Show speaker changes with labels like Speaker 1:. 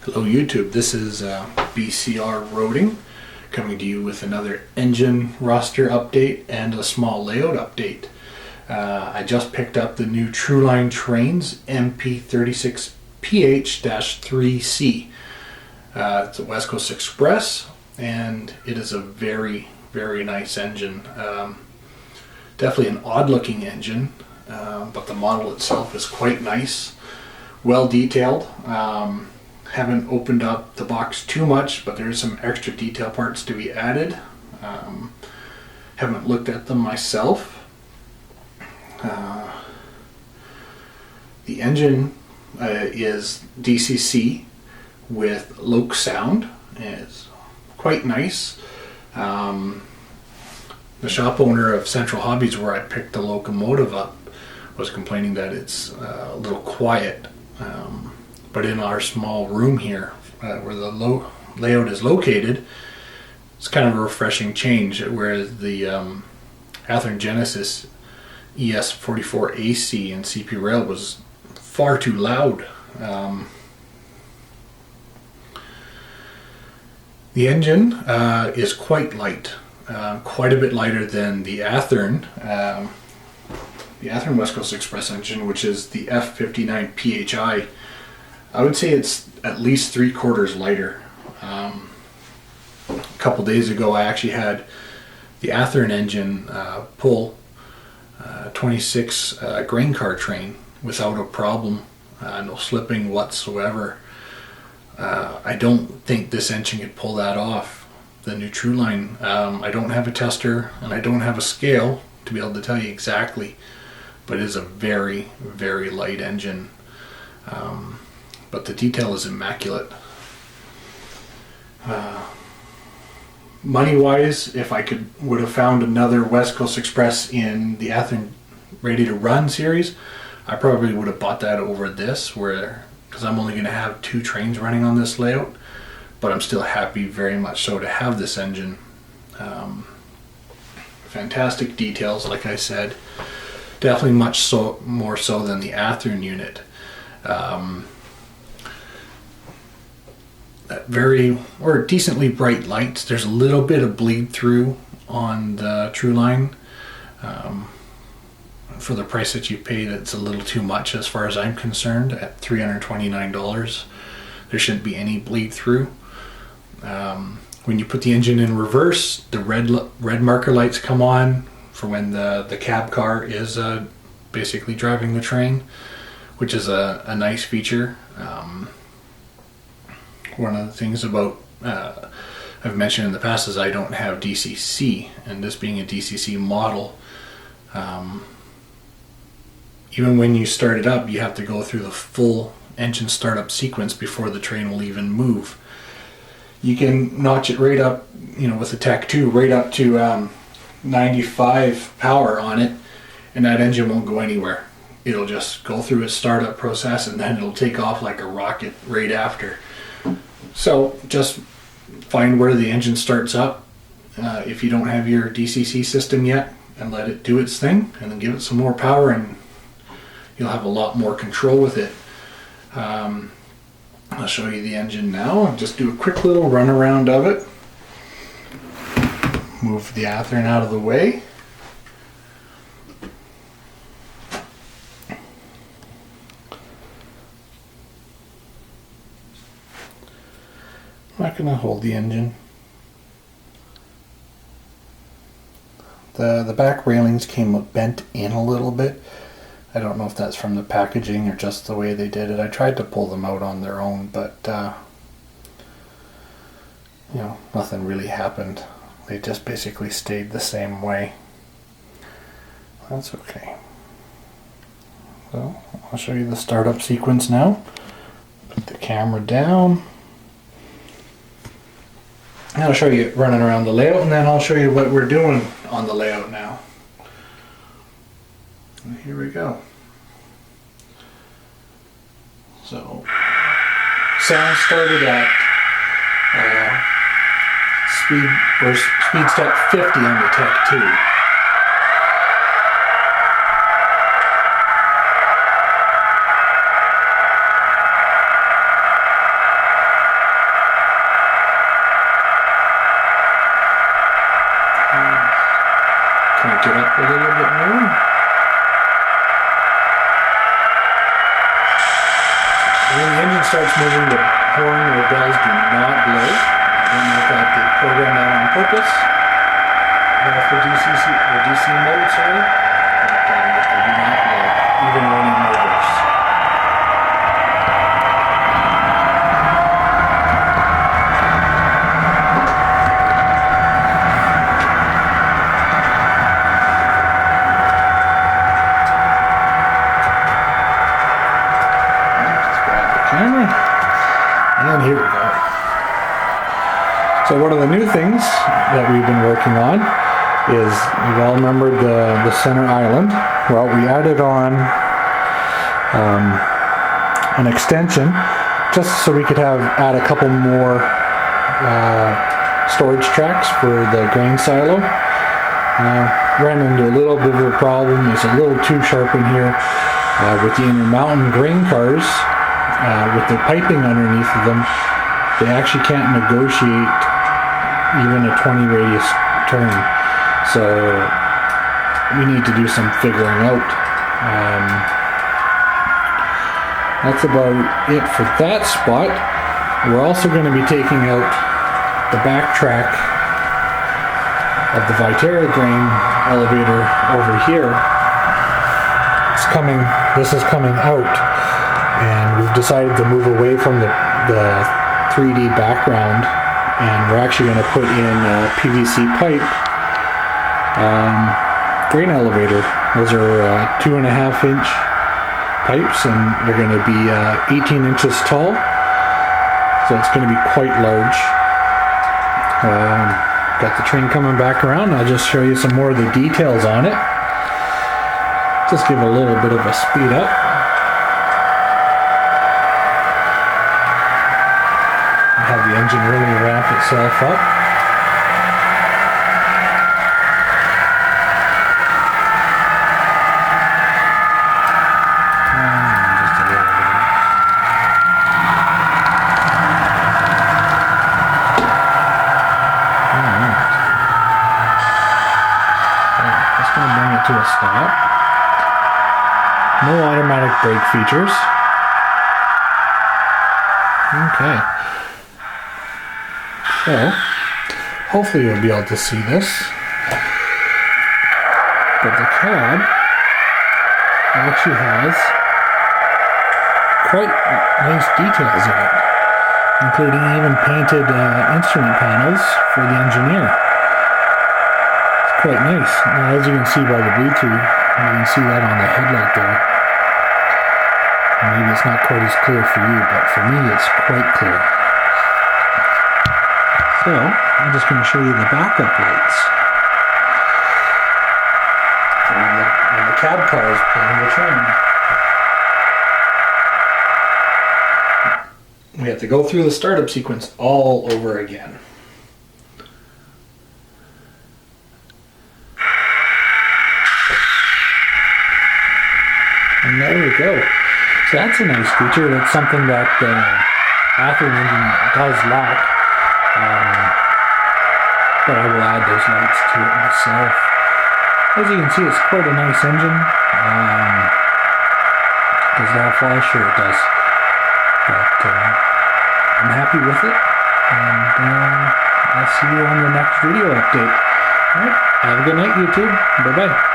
Speaker 1: Hello YouTube, this is BCR Roading coming to you with another engine roster update and a small layout update. I just picked up the new Truline Trains MP36PH-3C. It's a West Coast Express and it is a very nice engine. Definitely an odd looking engine, but the model itself is quite nice, well detailed. Haven't opened up the box too much, but there's some extra detail parts to be added. Haven't looked at them myself. The engine is DCC with Loke sound. It's quite nice. The shop owner of Central Hobbies, where I picked the locomotive up, was complaining that it's a little quiet. But in our small room here, where the layout is located, it's kind of a refreshing change, whereas the Athearn Genesis ES44AC and CP Rail was far too loud. The engine is quite light, quite a bit lighter than the Athearn West Coast Express engine, which is the F59 PHI. I would say it's at least 3/4 lighter. A couple days ago I actually had the Athearn engine pull 26 grain car train without a problem, no slipping whatsoever. I don't think this engine could pull that off, the new Truline. I don't have a tester and I don't have a scale to be able to tell you exactly, but it is a very light engine. But the detail is immaculate. Money wise, if I would have found another West Coast Express in the Athearn Ready to Run series, I probably would have bought that over this, because I'm only going to have 2 trains running on this layout. But I'm still happy, very much so, to have this engine. Fantastic details, like I said. Definitely much more so than the Athearn unit. Decently bright lights. There's a little bit of bleed through on the Truline. For the price that you pay, that's a little too much as far as I'm concerned. At $329, there shouldn't be any bleed through. When you put the engine in reverse, the red marker lights come on for when the cab car is basically driving the train, which is a nice feature. One of the things about I've mentioned in the past is I don't have DCC, and this being a DCC model, even when you start it up, you have to go through the full engine startup sequence before the train will even move. You can notch it right up, with the Tech 2, right up to 95 power on it, and that engine won't go anywhere. It'll just go through its startup process, and then it'll take off like a rocket right after. So just find where the engine starts up if you don't have your DCC system yet, and let it do its thing, and then give it some more power, and you'll have a lot more control with it. I'll show you the engine now and just do a quick little run around of it. Move the Athearn out of the way. I'm not going to hold the engine. The back railings came bent in a little bit. I don't know if that's from the packaging or just the way they did it. I tried to pull them out on their own, but nothing really happened. They just basically stayed the same way. That's okay. So I'll show you the startup sequence now. Put the camera down. And I'll show you running around the layout, and then I'll show you what we're doing on the layout now. And here we go. So, sound started at speed step 50 on the Tech 2. up a little bit more. When the engine starts moving, the horn or bells do not blow. I don't know if I have to program that on purpose for DCC or DC mode, sorry. But they do not blow, even when in reverse. And here we go. So one of the new things that we've been working on is, you've all remembered the center island. Well, we added on an extension just so we could add a couple more storage tracks for the grain silo. Ran into a little bit of a problem. It's a little too sharp in here with the Intermountain grain cars. With the piping underneath of them, they actually can't negotiate even a 20 radius turn. So we need to do some figuring out. That's about it for that spot. We're also going to be taking out the back track of the Viterra grain elevator over here. This is coming out. And we've decided to move away from the 3D background, and we're actually going to put in a PVC pipe grain elevator. Those are 2.5 inch pipes, and they're going to be 18 inches tall, so it's going to be quite large. Got the train coming back around. I'll just show you some more of the details on it. Just give a little bit of a speed up. Have the engine really ramp itself up. Just a little bit. Alright. Just going to bring it to a stop. No automatic brake features. Okay. So, hopefully you'll be able to see this, but the cab actually has quite nice details in it, including even painted instrument panels for the engineer. It's quite nice. Now, as you can see by the bleed-through, you can see that on the headlight there. Maybe it's not quite as clear for you, but for me it's quite clear. So, I'm just going to show you the backup lights. When the cab car is pulling the train. We have to go through the startup sequence all over again. And there we go. So that's a nice feature. That's something that the Athearn engine does lack. But I will add those lights to it myself. As you can see, it's quite a nice engine. Does that fly? Sure it does. But I'm happy with it. And I'll see you on the next video update. Alright, have a good night, YouTube. Bye-bye.